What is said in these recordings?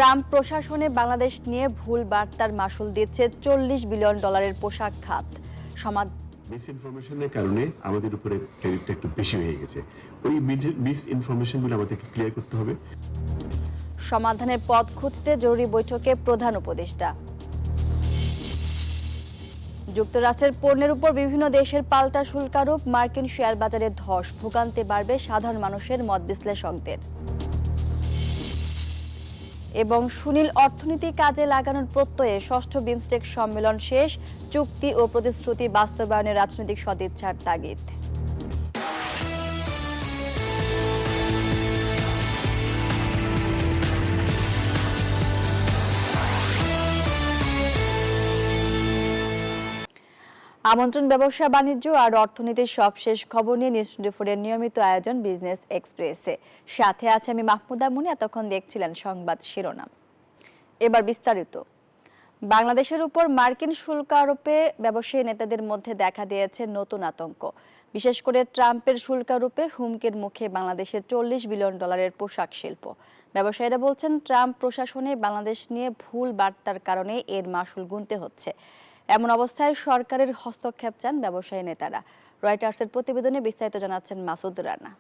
Trump প্রশাসনে বাংলাদেশ নিয়ে ভুল বার্তার মাসুল দিচ্ছে $40 বিলিয়ন পোশাক খাত। মিস ইনফরমেশনের কারণে আমাদের উপরে ট্যারিফটা একটু বেশি হয়ে গেছে। ওই মিস ইনফরমেশনগুলো আমাদেরকে ক্লিয়ার করতে হবে। সমাধানের পথ খুঁজতে জরুরি বৈঠকে প্রধান উপদেষ্টা। যুক্তরাষ্ট্রের পণ্যের উপর বিভিন্ন দেশের পাল্টা শুল্কারোপ, মার্কিন শেয়ার বাজারে ধস, ভোগান্তি বাড়বে সাধারণ মানুষের, মত বিশ্লেষকদের। এবং সুনীল অর্থনীতি কাজে লাগানোর প্রত্যয়ে ষষ্ঠ বিমস্টেক সম্মেলন শেষ, চুক্তি ও প্রতিশ্রুতি বাস্তবায়নের রাজনৈতিক সদিচ্ছার তাগিদ। আমন্ত্রণ ব্যবসা বাণিজ্য আর অর্থনীতির সবশেষ খবর নিয়ে নিউজ 24 এর নিয়মিত আয়োজন বিজনেস এক্সপ্রেসে। সাথে আছে আমি মাহমুদা মুনি। এতক্ষণ দেখছিলেন সংবাদ শিরোনাম, এবার বিস্তারিত। বাংলাদেশের উপর মার্কিন শুল্ক আরোপে ব্যবসায়ী নেতাদের মধ্যে দেখা দিয়েছে নতুন আতঙ্ক। বিশেষ করে ট্রাম্পের শুল্ক আরোপে হুমকির মুখে বাংলাদেশের $40 বিলিয়ন পোশাক শিল্প। ব্যবসায়ীরা বলছেন, ট্রাম্প প্রশাসনে বাংলাদেশ নিয়ে ভুল বার্তার কারণে এর মাসুল গুনতে হচ্ছে। এমন অবস্থায় সরকারের হস্তক্ষেপ চান ব্যবসায়ী নেতারা। রয়টার্সের প্রতিবেদনে বিস্তারিত জানাচ্ছেন মাসুদ রানা।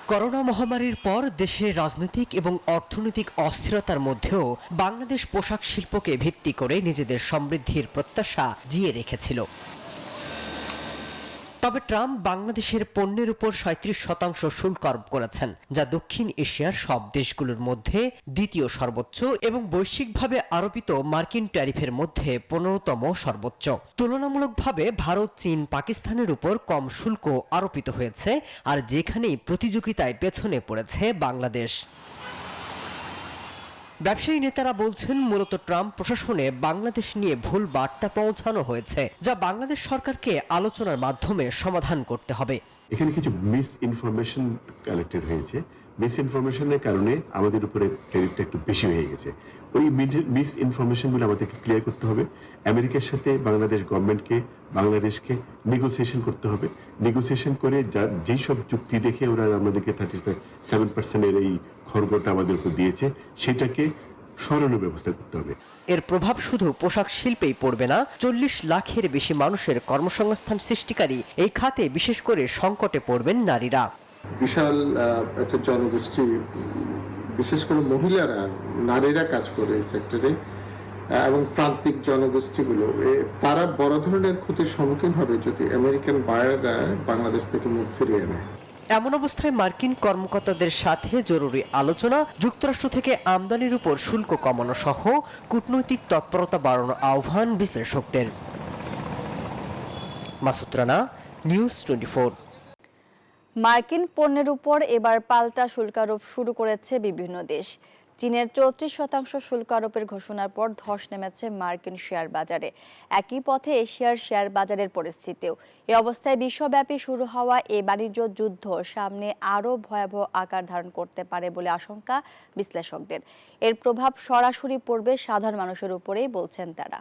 করোনা মহামারীর পর দেশের রাজনৈতিক এবং অর্থনৈতিক অস্থিরতার মধ্যেও বাংলাদেশ পোশাক শিল্পকে ভিত্তি করে নিজেদের সমৃদ্ধির প্রত্যাশা জিয়ে রেখেছিল। তবে ট্রাম্প বাংলাদেশের পণ্যের উপর 37% শুল্ক আরোপ করেছেন, যা দক্ষিণ এশিয়ার সব দেশগুলোর মধ্যে দ্বিতীয় সর্বোচ্চ এবং বৈশ্বিকভাবে আরোপিত মার্কিন ট্যারিফের মধ্যে 15তম সর্বোচ্চ। তুলনামূলকভাবে ভারত, চীন, পাকিস্তানের উপর কম শুল্ক আরোপিত হয়েছে, আর যেখানেই প্রতিযোগিতায় পেছনে পড়েছে বাংলাদেশ। ব্যবসায়ী নেতারা বলছেন, মূলত ট্রাম্প প্রশাসনে বাংলাদেশ নিয়ে ভুল বার্তা পৌঁছানো হয়েছে, যা বাংলাদেশ সরকারকে আলোচনার মাধ্যমে সমাধান করতে হবে। এখানে কিছু মিস ইনফরমেশন কালেক্টেড হয়েছে। মিস ইনফরমেশনের কারণে আমাদের উপরে ট্যারিফটা একটু বেশি হয়ে গেছে। ওই মিস ইনফরমেশনগুলো আমাদেরকে ক্লিয়ার করতে হবে। আমেরিকার সাথে বাংলাদেশ গভর্নমেন্টকে, বাংলাদেশকে নেগোসিয়েশন করতে হবে। নেগোসিয়েশন করে যেই সব চুক্তি দেখে ওরা আমাদেরকে 37% এই খড়গটা আমাদের উপর দিয়েছে, সেটাকে সরানোর ব্যবস্থা করতে হবে। এর প্রভাব শুধু পোশাক শিল্পেই পড়বে না, 40 লাখের বেশি মানুষের কর্মসংস্থান সৃষ্টিকারী এই খাতে বিশেষ করে সংকটে পড়বেন নারীরা। বিশাল একটা জনগোষ্ঠী, বিশেষ করে মহিলারা, নারীরা কাজ করে এই সেক্টরে, এবং প্রান্তিক জনগোষ্ঠীগুলো, তারা বড় ধরনের ক্ষতির সম্মুখীন হবে যদি আমেরিকান বায়াররা বাংলাদেশ থেকে মুখ ফিরিয়ে নেয়। এমন অবস্থায় মার্কিন কর্মকর্তাদের সাথে জরুরি আলোচনা, যুক্তরাষ্ট্র থেকে আমদানির উপর শুল্ক কমানো সহ কূটনৈতিক তৎপরতা বাড়ানোর আহ্বান বিশ্লেষকদের। মাসুদ রানা, নিউজ 24। মার্কিন পণ্যের উপর এবার পাল্টা শুল্কারোপ শুরু করেছে বিভিন্ন দেশ। চীনের 34% শুল্ক আরোপের ঘোষণার পর ধস নেমেছে মার্কিন শেয়ার বাজারে। একই পথে এশিয়ার শেয়ার বাজারের পরিস্থিতিও। এই অবস্থায় বিশ্বব্যাপী শুরু হওয়া এই বাণিজ্য যুদ্ধ সামনে আরও ভয়াবহ আকার ধারণ করতে পারে বলে আশঙ্কা বিশ্লেষকদের। এর প্রভাব সরাসরি পড়বে সাধারণ মানুষের উপরেই বলছেন তারা।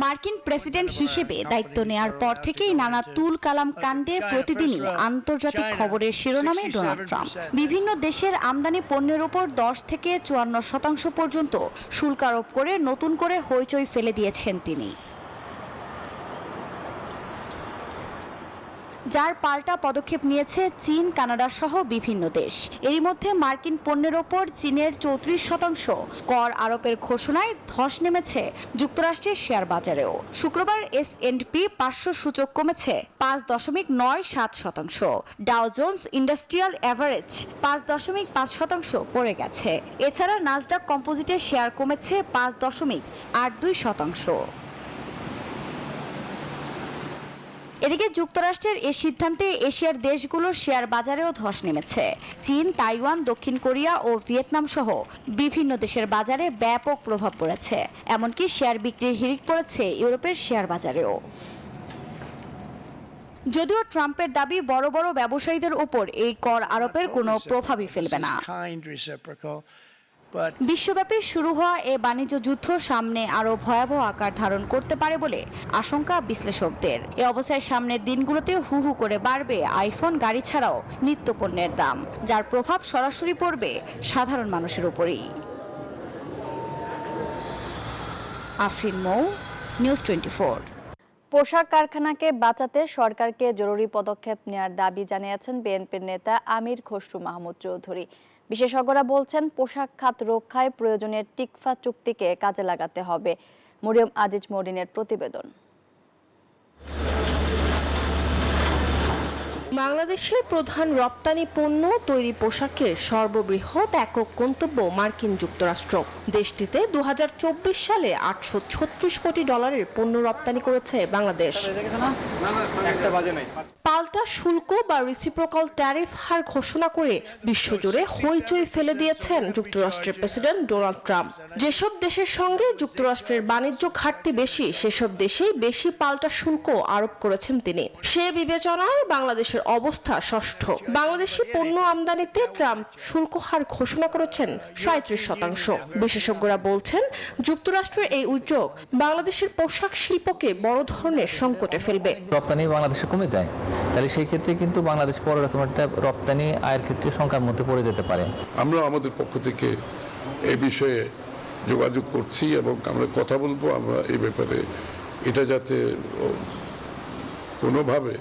মার্কিন প্রেসিডেন্ট হিসেবে দায়িত্ব নেয়ার পর থেকেই নানা তুল কালাম কাণ্ডে প্রতিদিনই আন্তর্জাতিক খবরের শিরোনামে ডোনাল্ড ট্রাম্প। বিভিন্ন দেশের আমদানি পণ্যের উপর 10 থেকে 54% পর্যন্ত শুল্ক আরোপ করে নতুন করে হইচই ফেলে দিয়েছেন তিনি, যার পাল্টা পদক্ষেপ নিয়েছে চীন, কানাডা সহ বিভিন্ন দেশ। এরই মধ্যে মার্কিন পণ্যের ওপর চীনের 34% কর আরোপের ঘোষণায় ধস নেমেছে যুক্তরাষ্ট্রের শেয়ার বাজারেও। শুক্রবার S&P 500 সূচক কমেছে 5.97%। ডাও জোন্স ইন্ডাস্ট্রিয়াল অ্যাভারেজ 5.5% পড়ে গেছে। এছাড়া নাসডাক কম্পোজিটের শেয়ার কমেছে 5.82%। এদিকে যুক্তরাষ্ট্রের এই সিদ্ধান্তে এশিয়ার দেশগুলোর শেয়ার বাজারেও ধস নেমেছে। চীন, তাইওয়ান, দক্ষিণ কোরিয়া ও ভিয়েতনাম সহ বিভিন্ন দেশের বাজারে ব্যাপক প্রভাব পড়েছে। এমনকি শেয়ার বিক্রির হিড়িক পড়েছে ইউরোপের শেয়ার বাজারেও। যদিও ট্রাম্পের দাবি, বড় বড় ব্যবসায়ীদের উপর এই কর আরোপের কোনো প্রভাবই ফেলবে না। বিশ্বব্যাপী শুরু হওয়া এ বাণিজ্য যুদ্ধ সামনে আরো ভয়াবহ আকার ধারণ করতে পারে বলে আশঙ্কা বিশ্লেষকদের। এ অবস্থায় সামনের দিনগুলোতে হু হু করে বাড়বে আইফোন গাড়ি ছাড়াও নিত্যপণ্যের দাম, যার প্রভাব সরাসরি পড়বে সাধারণ মানুষের উপরই। আফরিন মৌ, নিউজ 24। পোশাক কারখানাকে বাঁচাতে সরকারকে জরুরি পদক্ষেপ নেওয়ার দাবি জানিয়েছেন বিএনপির নেতা আমির খসরু মাহমুদ চৌধুরী। বিশেষজ্ঞরা বলছেন পোশাক খাত রক্ষায় প্রয়োজনীয় টিকফা চুক্তিকে কাজে লাগাতে হবে। মরিয়ম আজিজ মরিনের প্রতিবেদন। বাংলাদেশের প্রধান রপ্তানি পণ্য তৈরি পোশাকের সর্ববৃহৎ একক গন্তব্য মার্কিন যুক্তরাষ্ট্র। দেশটিতে 2024 সালে $836 কোটি পণ্য রপ্তানি করেছে বাংলাদেশ। পাল্টা শুল্ক বা রিসিপ্রোকাল ট্যারিফ হার ঘোষণা করে বিশ্বজুড়ে হইচই ফেলে দিয়েছেন যুক্তরাষ্ট্রের প্রেসিডেন্ট ডোনাল্ড ট্রাম্প। যেসব দেশের সঙ্গে যুক্তরাষ্ট্রের বাণিজ্য ঘাটতি বেশি, সেসব দেশেই বেশি পাল্টা শুল্ক আরোপ করেছেন তিনি। সে বিবেচনায় বাংলাদেশের অবস্থা ষষ্ঠ। বাংলাদেশি পণ্য আমদানিতে ট্রাম্প শুল্ক হার ঘোষণা করেছেন 37%। বিশেষজ্ঞরা বলছেন, যুক্তরাষ্ট্রের এই উদ্যোগ বাংলাদেশের পোশাক শিল্পকে বড় ধরনের সংকটে ফেলবে। রপ্তানি বাংলাদেশে কমে যায়, তাহলে সেই ক্ষেত্রে কিন্তু বাংলাদেশ বড় রকম একটা রপ্তানি আয়ের ক্ষেত্রে সংখ্যার মধ্যে পড়ে যেতে পারে। আমরা আমাদের পক্ষ থেকে এই বিষয়ে যোগাযোগ করছি এবং আমরা কথা বলবো আমরা এই ব্যাপারে, এটা যাতে কোনোভাবে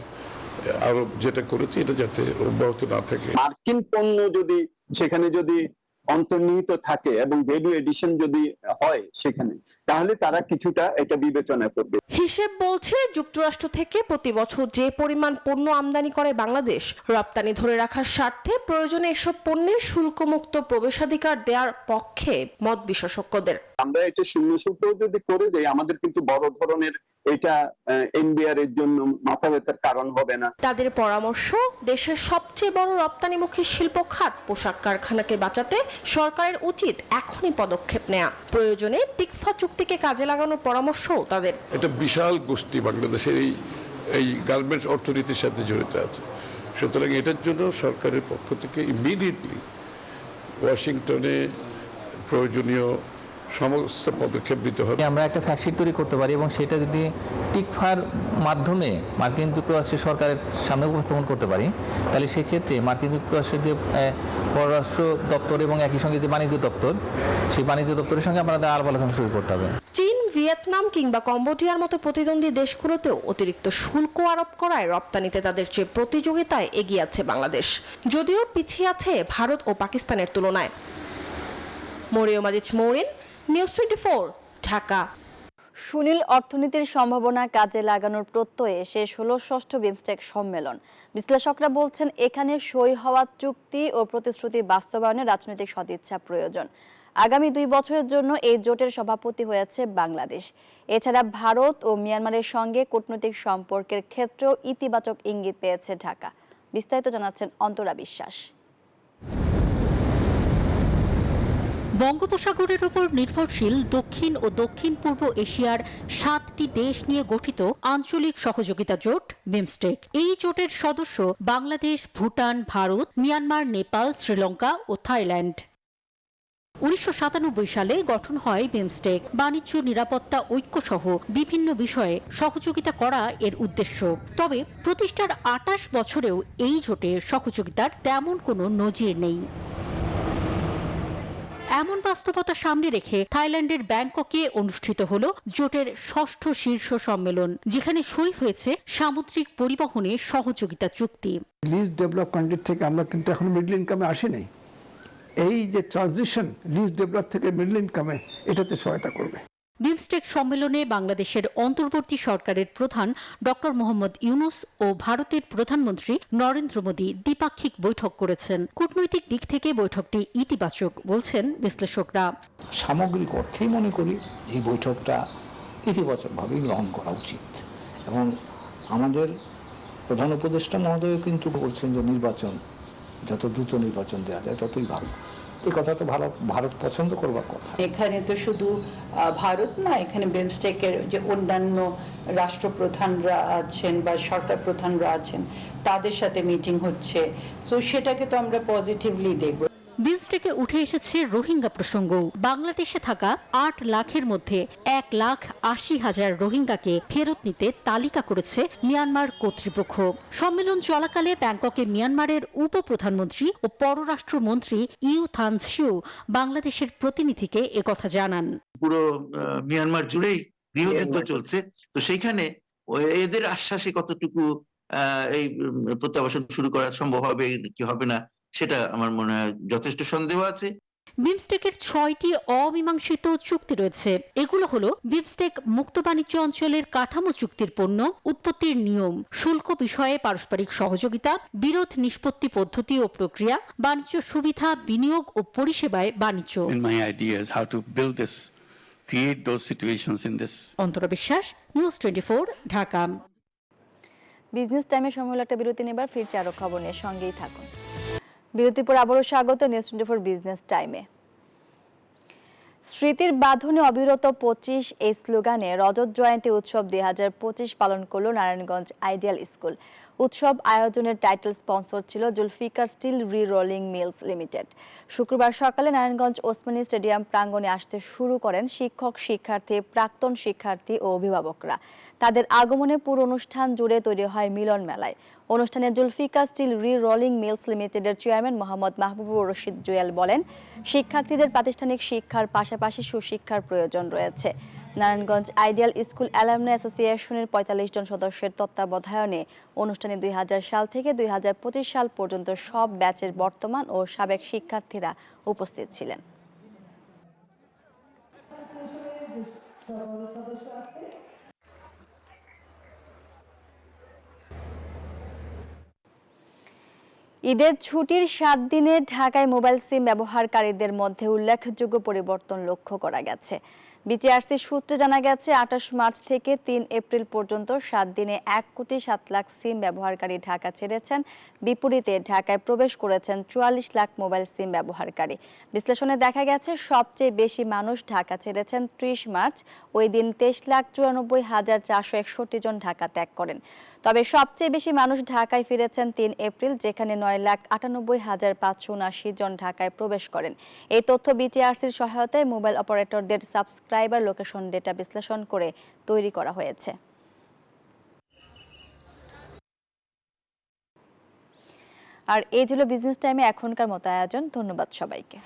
আরো যেটা করেছি এটা যাতে অব্যাহত না থাকে। মার্কিন পণ্য যদি সেখানে যদি অন্তর্নিহিত থাকে এবং ভ্যালু এডিশন যদি হয় সেখানে, তাহলে তারা কিছুটা এটা বিবেচনা করবে। হিসেব বলছে, যুক্তরাষ্ট্র থেকে প্রতি বছর যে পরিমাণ পণ্য আমদানি করে বাংলাদেশ, রপ্তানি ধরে রাখার স্বার্থে প্রয়োজনে এসব পণ্যের শুল্কমুক্ত প্রবেশাধিকার দেওয়ার পক্ষে মত বিশেষজ্ঞদের। আমরা এটা শূন্য শুল্ক যদি করে দেই, আমাদের কিন্তু বড় ধরনের এটা এনবিআর এর জন্য মাথা ব্যথার কারণ হবে না। তাদের পরামর্শ, দেশের সবচেয়ে বড় রপ্তানিমুখী শিল্প খাত পোশাক কারখানাকে বাঁচাতে সরকারের উচিত এখনই পদক্ষেপ নেওয়া। প্রয়োজনে টিকফা চুক্তিকে কাজে লাগানোর পরামর্শও তাদের। এটা বিশাল গোষ্ঠী বাংলাদেশের এই গার্মেন্টস অর্থনীতির সাথে জড়িত আছে, সুতরাং এটার জন্য সরকারের পক্ষ থেকে ইমিডিয়েটলি ওয়াশিংটনে প্রয়োজনীয় সমস্ত পদক্ষেপ নিতে হবে। আমরা একটা ফ্যাক্টশিট তৈরি করতে পারি এবং সেটা যদি টিকফার মাধ্যমে মার্কিন যুক্তরাষ্ট্রের সরকারের সামনে উপস্থাপন করতে পারি, তাহলে সেক্ষেত্রে মার্কিন যুক্তরাষ্ট্রের যে পররাষ্ট্র দপ্তর এবং একই সঙ্গে যে বাণিজ্য দপ্তর, সেই বাণিজ্য দপ্তরের সঙ্গে আমাদের আলাপ আলোচনা শুরু করতে হবে। চীন, ভিয়েতনাম কিংবা কম্বোডিয়ার মতো প্রতিদ্বন্দ্বী দেশগুলোতেও অতিরিক্ত শুল্ক আরোপ করায় রপ্তানিতে তাদের চেয়ে প্রতিযোগিতায় এগিয়ে আছে বাংলাদেশ, যদিও পিছিয়ে আছে ভারত ও পাকিস্তানের তুলনায়। মরিয়ম আজিজ মৌরিন, নিউজ 24, ঢাকা। সুনীল অর্থনীতির সম্ভাবনা কাজে লাগানোর প্রত্যয়ে শেষ হলো ষষ্ঠ বিমস্টেক সম্মেলন। বিশ্লেষকরা বলছেন, এখানে সই হওয়া চুক্তি ও প্রতিশ্রুতি বাস্তবায়নে রাজনৈতিক সদিচ্ছা প্রয়োজন। আগামী 2 বছরের জন্য এই জোটের সভাপতি হয়েছে বাংলাদেশ। এছাড়া ভারত ও মিয়ানমারের সঙ্গে কূটনৈতিক সম্পর্কের ক্ষেত্রেও ইতিবাচক ইঙ্গিত পেয়েছে ঢাকা। বিস্তারিত জানাচ্ছেন অন্তরা বিশ্বাস। বঙ্গোপসাগরের উপর নির্ভরশীল দক্ষিণ ও দক্ষিণ পূর্ব এশিয়ার 7টি দেশ নিয়ে গঠিত আঞ্চলিক সহযোগিতা জোট বিমস্টেক। এই জোটের সদস্য বাংলাদেশ, ভুটান, ভারত, মিয়ানমার, নেপাল, শ্রীলঙ্কা ও থাইল্যান্ড। 1997 সালে গঠন হয় বিমস্টেক। বাণিজ্য, নিরাপত্তা, ঐক্য সহ বিভিন্ন বিষয়ে সহযোগিতা করা এর উদ্দেশ্য। তবে প্রতিষ্ঠার 28 বছরেও এই জোটের সহযোগিতার তেমন কোনো নজির নেই। এমন বাস্তবতা সামনে রেখে থাইল্যান্ডের ব্যাংককে অনুষ্ঠিত হলো জোটের ষষ্ঠ শীর্ষ সম্মেলন, যেখানে সই হয়েছে সামুদ্রিক পরিবহনে সহযোগিতা চুক্তি। লিস্ট ডেভেলপ কান্ট্রি থেকে আমরা কিন্তু এখন মিডল ইনকামে আসি নাই। এই যে ট্রানজিশন লিস্ট ডেভেলপ থেকে মিডল ইনকামে, এটাতে সহায়তা করবে। বিমস্টেক সম্মেলনে বাংলাদেশের অন্তর্বর্তী সরকারের প্রধান ডক্টর মোহাম্মদ ইউনূস ও ভারতের প্রধানমন্ত্রী নরেন্দ্র মোদী দ্বিপাক্ষিক বৈঠক করেছেন। কূটনৈতিক দিক থেকে বৈঠকটি ইতিবাচক বলছেন বিশ্লেষকরা। সামগ্রিক অর্থেই মনে করি যে বৈঠকটা ইতিবাচকভাবেই গ্রহণ করা উচিত এবং আমাদের প্রধান উপদেষ্টা মহোদয় কিন্তু বলছেন যে নির্বাচন যত দ্রুত নির্বাচন দেওয়া যায় ততই ভালো। এই কথা তো ভারত পছন্দ করবার কথা। এখানে তো শুধু ভারত না, এখানে বিমস্টেকের যে অন্যান্য রাষ্ট্রপ্রধানরা আছেন বা সরকার প্রধানরা আছেন, তাদের সাথে মিটিং হচ্ছে, সো সেটাকে তো আমরা পজিটিভলি দেখব। বিমস্টেকে উঠে এসেছে রোহিঙ্গা প্রসঙ্গ। বাংলাদেশে থাকা 8 লাখের মধ্যে 1,80,000 রোহিঙ্গাকে ফেরত নিতে তালিকা করেছে মিয়ানমার কর্তৃপক্ষ। সম্মেলন চলাকালে ব্যাংককে মিয়ানমারের উপপ্রধানমন্ত্রী ও পররাষ্ট্রমন্ত্রী ইউ থান সিউ বাংলাদেশের প্রতিনিধিকে একথা জানান। পুরো মিয়ানমার জুড়েই গৃহযুদ্ধ চলছে, তো সেইখানে এদের আশ্বাসে কতটুকু এই প্রত্যাবাসন শুরু করা সম্ভব হবে কি হবে না, সেটা আমার মনে হয় যথেষ্ট সন্দেহ আছে। বিমস্টেকের 6টি অমীমাংসিত চুক্তি রয়েছে। এগুলো হলো বিমস্টেক মুক্ত বাণিজ্য অঞ্চলের কাঠামো চুক্তির পণ্য, উৎপত্তির নিয়ম, শুল্ক বিষয়ে পারস্পরিক সহযোগিতা, বিরোধ নিষ্পত্তি পদ্ধতি ও প্রক্রিয়া, বাণিজ্য সুবিধা, বিনিয়োগ ও পরিষেবায় বাণিজ্য। অন্তরা বিশ্বাস, নিউজ 24, ঢাকা। বিজনেস টাইমে সময় হলো একটা বিরতি নেবার, ফিরছে আরো খবর নিয়ে, সঙ্গেই থাকুন। বিরতির পর আবারও স্বাগত নিউজ 24 বিজনেস টাইমে। স্মৃতির বাঁধনে অবিরত 25 এই স্লোগানে রজত জয়ন্তী উৎসব 2025 পালন করল নারায়ণগঞ্জ আইডিয়াল স্কুল। উৎসব আয়োজনের টাইটেল স্পন্সর ছিল জুলফিকার স্টিল রি-রোলিং মিলস লিমিটেড। শুক্রবার সকালে নারায়ণগঞ্জ ওসমানী স্টেডিয়াম প্রাঙ্গণে আসতে শুরু করেন শিক্ষক, শিক্ষার্থী, প্রাক্তন শিক্ষার্থী ও অভিভাবকরা। তাদের আগমনে পুরো অনুষ্ঠান জুড়ে তৈরি হয় মিলন মেলায়। অনুষ্ঠানে জুলফিকার স্টিল রি-রোলিং মিলস লিমিটেডের চেয়ারম্যান মোহাম্মদ মাহবুবুর রশিদ জুয়েল বলেন, শিক্ষার্থীদের প্রাতিষ্ঠানিক শিক্ষার পাশাপাশি সুশিক্ষার প্রয়োজন রয়েছে। নারায়ণগঞ্জ আইডিয়াল স্কুল অ্যালামনাই অ্যাসোসিয়েশনের 45 জন সদস্যের তত্ত্বাবধানে অনুষ্ঠানে 2000 সাল থেকে 2025 সাল পর্যন্ত সব ব্যাচের বর্তমান ও সাবেক শিক্ষার্থীরা উপস্থিত ছিলেন। ঈদের ছুটির 7 দিনে ঢাকায় মোবাইল সিম ব্যবহারকারীদের মধ্যে উল্লেখযোগ্য পরিবর্তন লক্ষ্য করা গেছে। বিটিআরসি সূত্রে জানা গেছে, 28 মার্চ থেকে 3 এপ্রিল পর্যন্ত 7 দিনে 1,07,00,000 সিম ব্যবহারকারী ঢাকা ছেড়েছেন। বিপরীতে ঢাকায় প্রবেশ করেছেন 44 লাখ মোবাইল সিম ব্যবহারকারী। বিশ্লেষণে দেখা গেছে, সবচেয়ে বেশি মানুষ ঢাকা ছেড়েছেন 30 মার্চ। ওই দিন 23,94,461 জন ঢাকা ত্যাগ করেন। তবে সবচেয়ে বেশি মানুষ ঢাকায় ফিরেছেন 3 এপ্রিল, যেখানে 9,98,579 জন ঢাকায় প্রবেশ করেন। এই তথ্য বিটিআরসির সহায়তায় মোবাইল অপারেটরদের সাবস্ক্রাইবার লোকেশন ডেটা বিশ্লেষণ করে তৈরি করা হয়েছে। আর এই ছিল বিজনেস টাইমে এখনকার মতো আয়োজন। ধন্যবাদ সবাইকে।